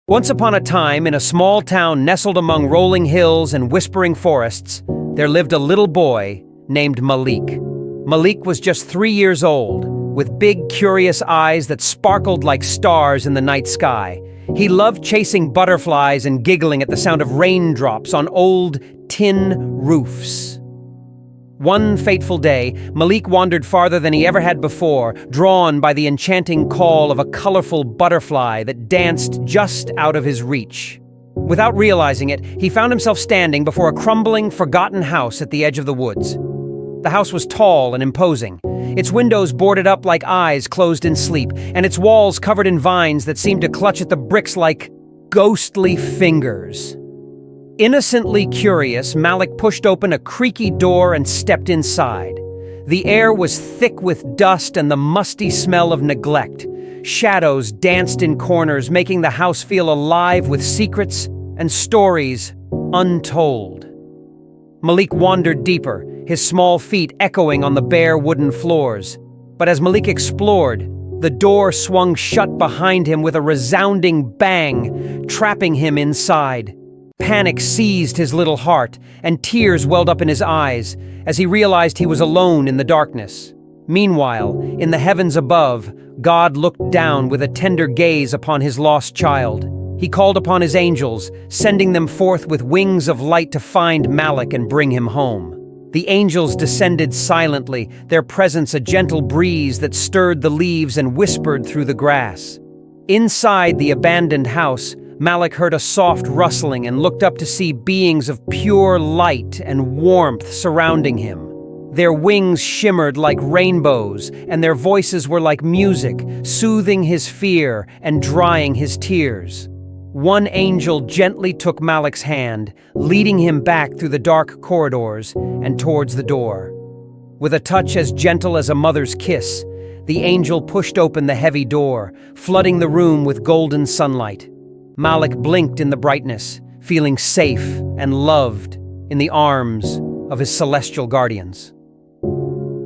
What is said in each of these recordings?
Once upon a time, in a small town nestled among rolling hills and whispering forests, there lived a little boy named Malik. Malik was just 3 years old, with big, curious eyes that sparkled like stars in the night sky. He loved chasing butterflies and giggling at the sound of raindrops on old tin roofs. One fateful day, Malik wandered farther than he ever had before, drawn by the enchanting call of a colorful butterfly that danced just out of his reach. Without realizing it, he found himself standing before a crumbling, forgotten house at the edge of the woods. The house was tall and imposing, its windows boarded up like eyes closed in sleep, and its walls covered in vines that seemed to clutch at the bricks like ghostly fingers. Innocently curious, Malik pushed open a creaky door and stepped inside. The air was thick with dust and the musty smell of neglect. Shadows danced in corners, making the house feel alive with secrets and stories untold. Malik wandered deeper, his small feet echoing on the bare wooden floors. But as Malik explored, the door swung shut behind him with a resounding bang, trapping him inside. Panic seized his little heart, and tears welled up in his eyes as he realized he was alone in the darkness. Meanwhile, in the heavens above, God looked down with a tender gaze upon his lost child. He called upon his angels, sending them forth with wings of light to find Malik and bring him home. The angels descended silently, their presence a gentle breeze that stirred the leaves and whispered through the grass. Inside the abandoned house, Malik heard a soft rustling and looked up to see beings of pure light and warmth surrounding him. Their wings shimmered like rainbows, and their voices were like music, soothing his fear and drying his tears. One angel gently took Malik's hand, leading him back through the dark corridors and towards the door. With a touch as gentle as a mother's kiss, the angel pushed open the heavy door, flooding the room with golden sunlight. Malik blinked in the brightness, feeling safe and loved in the arms of his celestial guardians.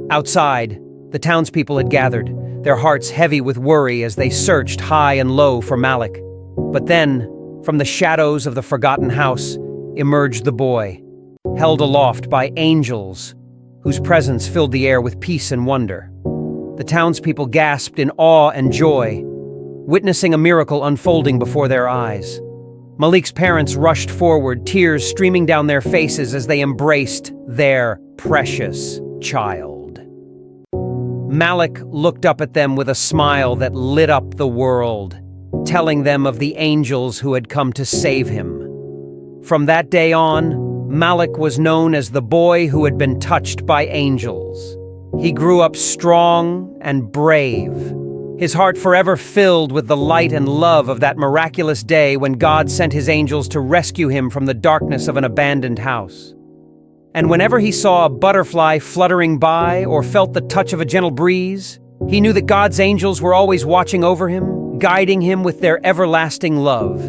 Outside, the townspeople had gathered, their hearts heavy with worry as they searched high and low for Malik. But then, from the shadows of the forgotten house, emerged the boy, held aloft by angels, whose presence filled the air with peace and wonder. The townspeople gasped in awe and joy, witnessing a miracle unfolding before their eyes. Malik's parents rushed forward, tears streaming down their faces as they embraced their precious child. Malik looked up at them with a smile that lit up the world, telling them of the angels who had come to save him. From that day on, Malik was known as the boy who had been touched by angels. He grew up strong and brave, his heart forever filled with the light and love of that miraculous day when God sent his angels to rescue him from the darkness of an abandoned house. And whenever he saw a butterfly fluttering by or felt the touch of a gentle breeze, he knew that God's angels were always watching over him, guiding him with their everlasting love.